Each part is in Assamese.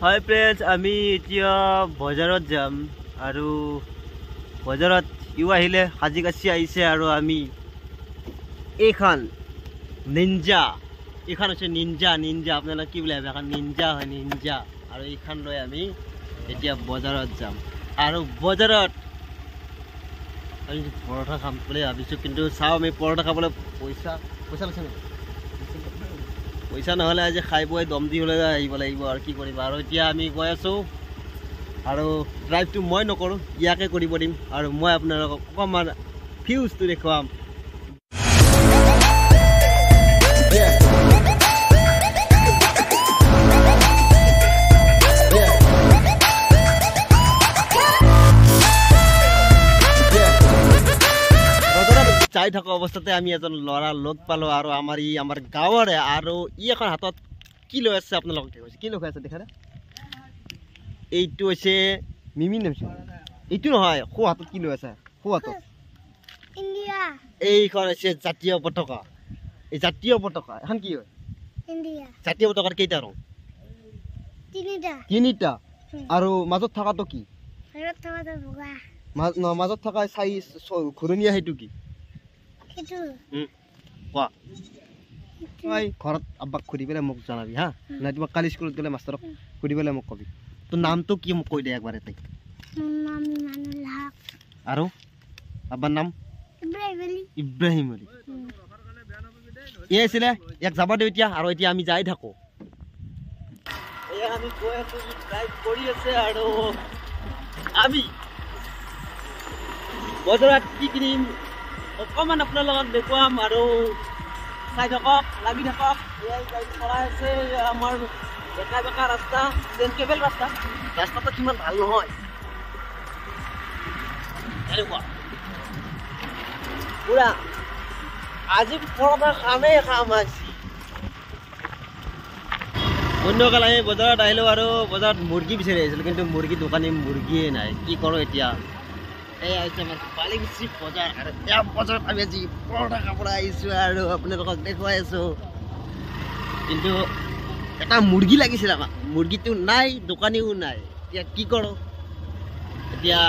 হাই ফ্ৰেণ্ডছ, আমি এতিয়া বজাৰত যাম আৰু বজাৰত ইউ আহিলে সাজি-কাচি আহিছে আৰু আমি এইখন নিঞ্জা, এইখন হৈছে নিঞ্জা আপোনালোকে কি বুলি ভাবে? এখন নিঞ্জা হয়, নিঞ্জা। আৰু এইখন লৈ আমি এতিয়া বজাৰত যাম আৰু বজাৰত আমি পৰঠা খাম বুলি ভাবিছোঁ, কিন্তু চাওঁ আমি পৰঠা খাবলৈ পইচা লৈছে নেকি? পইচা নহ'লে আজি খাই বৈ দম দি হ'লে আহিব লাগিব আৰু কি কৰিবা। আৰু এতিয়া আমি গৈ আছোঁ আৰু ড্ৰাইভটো মই নকৰোঁ, ইয়াকে কৰিব দিম আৰু মই আপোনালোকক অকণমান ভিউজটো দেখুৱাম। চাই থকা অৱস্থাতে আমি এজন ল'ৰা লগ পালোঁ আৰু আমাৰ গাঁৱৰে, আৰু ই এখন হাতত কি লৈ আছে আপোনালোকক দেখুৱাইছে। কি লৈ আছে দেখা দে? এইটো হৈছে মিমি নামছে, এইটো নহয়, সৌ হাতত কি লৈ আছে? সৌ হাতত এইখন হৈছে জাতীয় পতাকা। এই জাতীয় পতাকা এখন কি হয়? জাতীয় পতাকাৰ কেইটা ৰং? তিনিটা। আৰু মাজত থকাটো কি? মাজত থকা ঘূৰণীয়া সেইটো কি? কোৱা। ঘৰত আব্বাক সুধি পেলাই মোক জনাবি হা, নাই তোমাক কালি স্কুলত গ'লে মাষ্টৰক সুধি পেলাই মোক কবি। তোৰ নামটো কি মোক কৈ দে একবাৰ এটাই। আৰু আব্বাৰ নাম ইব্ৰাহিম আলী। এই আছিলে, ইয়াক যাব দিওঁ এতিয়া। আৰু এতিয়া আমি যাই থাকোঁ, আমি গৈ আছোঁ, ড্ৰাইভ কৰি আছে আৰু আমি বজাৰত কি কিনিম অকণমান আপোনালোকক দেখুৱাম আৰু চাই থাকক, লাগি থাকক। এয়াই গাড়ী চলাই আছে, আমাৰ বেকা বেকা ৰাস্তা, কেবেল ৰাস্তাটো কিমান ভাল নহয় এনেকুৱা পুৰা। আজি পৰঠা খামেই খাম আজি। বন্ধুসকল, আমি বজাৰত আহিলোঁ আৰু বজাৰত মুৰ্গী বিচাৰি আহিছিলোঁ, কিন্তু মুৰ্গী দোকানী মুৰ্গীয়ে নাই। কি কৰোঁ এতিয়া? এই আহিছে আমাৰ বালিকুচি বজাৰ, আৰু এই বজাৰত আমি আজি পৰঠা খাবলৈ আহিছোঁ আৰু আপোনালোকক দেখুৱাই আছোঁ। কিন্তু এটা মুৰ্গী লাগিছিল আমাক, মুৰ্গীটো নাই, দোকানীও নাই। এতিয়া কি কৰোঁ? এতিয়া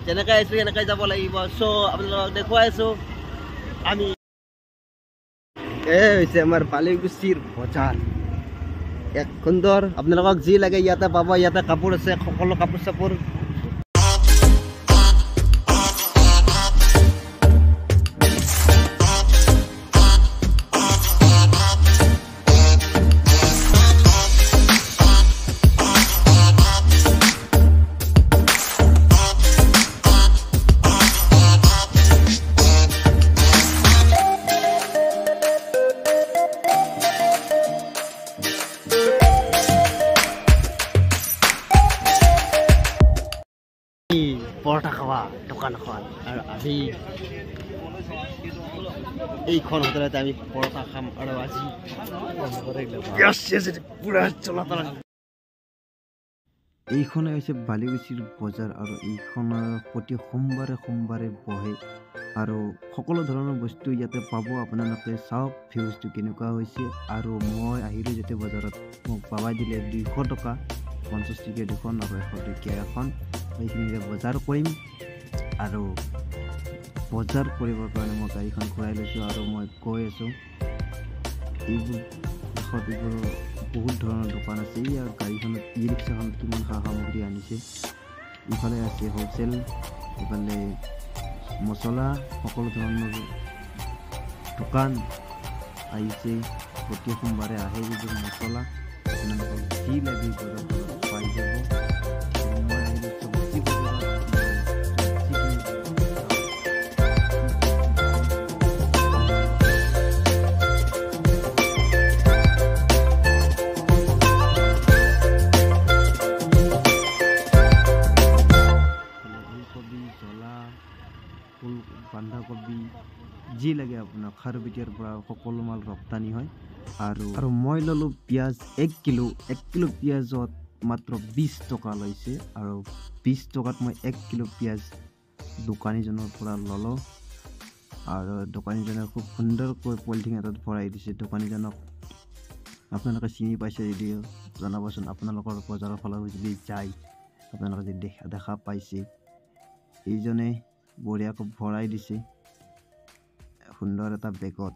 যেনেকৈ আহিছোঁ এনেকৈ যাব লাগিব। চ' আপোনালোকক দেখুৱাই আছোঁ আমি। এই হৈছে আমাৰ বালিকুচিৰ বজাৰ, এক সুন্দৰ। আপোনালোকক যি লাগে ইয়াতে পাব। ইয়াতে কাপোৰ আছে, সকলো কাপোৰ চাপোৰ। পৰঠা খাৱা দোকান এখন, আৰু আজি এইখন হোটেলতে আমি পৰঠা খাম আৰু আজি পুৰা চলাচল। এইখনে হৈছে বালিকুচিৰ বজাৰ আৰু এইখনৰ প্ৰতি সোমবাৰে বহে আৰু সকলো ধৰণৰ বস্তু ইয়াতে পাব। আপোনালোকে চাওক ভিউজটো কেনেকুৱা হৈছে। আৰু মই আহিলোঁ যেতিয়া বজাৰত, মোক বাবাই দিলে 200 টকা, 50 টকীয়া দুখন আৰু 100 টকীয়া এখন। এইখিনিৰে বজাৰ কৰিম আৰু বজাৰ কৰিবৰ কাৰণে মই গাড়ীখন ঘূৰাই লৈছোঁ আৰু মই গৈ আছোঁ। এইবোৰ বহুত ধৰণৰ দোকান আছে। ইয়াৰ গাড়ীখনত ই ৰিক্সাখনত কিমান সা সামগ্ৰী আনিছে। ইফালে আছে হ'লচেল, ইফালে মচলা, সকলো ধৰণৰ দোকান আহিছে। প্ৰতি সোমবাৰে আহে এইবোৰ মচলা, আপোনালোকক যি লাগে বজাৰত পাই যাব। মই আহিলোঁ চব্জি বজাৰত। বন্ধাকবি যি লাগে আপোনাক, খাৰুপেটীয়াৰ পৰা সকলো মাল ৰপ্তানি হয়। আৰু মই ল'লোঁ পিঁয়াজ 1 কিলো। 1 কিলো পিঁয়াজত মাত্ৰ 20 টকা লৈছে, আৰু 20 টকাত মই 1 কিলো পিঁয়াজ দোকানীজনৰ পৰা ল'লোঁ। আৰু দোকানীজনে খুব সুন্দৰকৈ পলিথিন এটাত ভৰাই দিছে। দোকানীজনক আপোনালোকে চিনি পাইছে যদি জনাবচোন। আপোনালোকৰ বজাৰৰ ফালে যদি যায়, আপোনালোকে যদি দেখা পাইছে, এইজনে বঢ়িয়াকৈ ভৰাই দিছে সুন্দৰ এটা বেগত।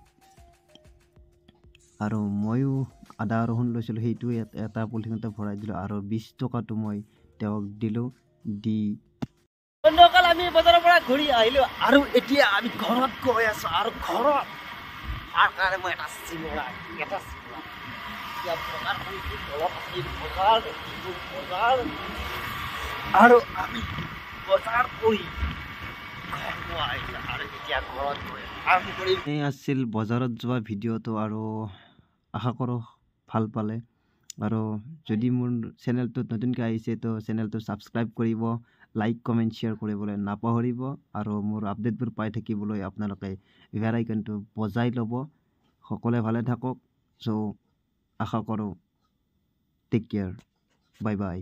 আৰু ময়ো আদা ৰহুন লৈছিলোঁ, সেইটো এটা পলিথিনতে ভৰাই দিলোঁ আৰু 20 টকাটো মই তেওঁক দিলোঁ। দি বন্ধুসকল, আমি বজাৰৰ পৰা ঘূৰি আহিলোঁ আৰু এতিয়া আমি ঘৰত গৈ আছোঁ। আৰু ঘৰত তাৰ কাৰণে মই এটা চিঙৰা আৰু আমি বজাৰ কৰি এই আছিল বজাৰত যোৱা ভিডিঅ'টো। আৰু আশা কৰোঁ ভাল পালে। আৰু যদি মোৰ চেনেলটোত নতুনকৈ আহিছে তো চেনেলটো ছাবস্ক্ৰাইব কৰিব, লাইক কমেণ্ট শ্বেয়াৰ কৰিবলৈ নাপাহৰিব। আৰু মোৰ আপডেটবোৰ পাই থাকিবলৈ আপোনালোকে বেল আইকনটো বজাই ল'ব। সকলোৱে ভালে থাকক। চ' আশা কৰোঁ টেক কেয়াৰ, বাই বাই।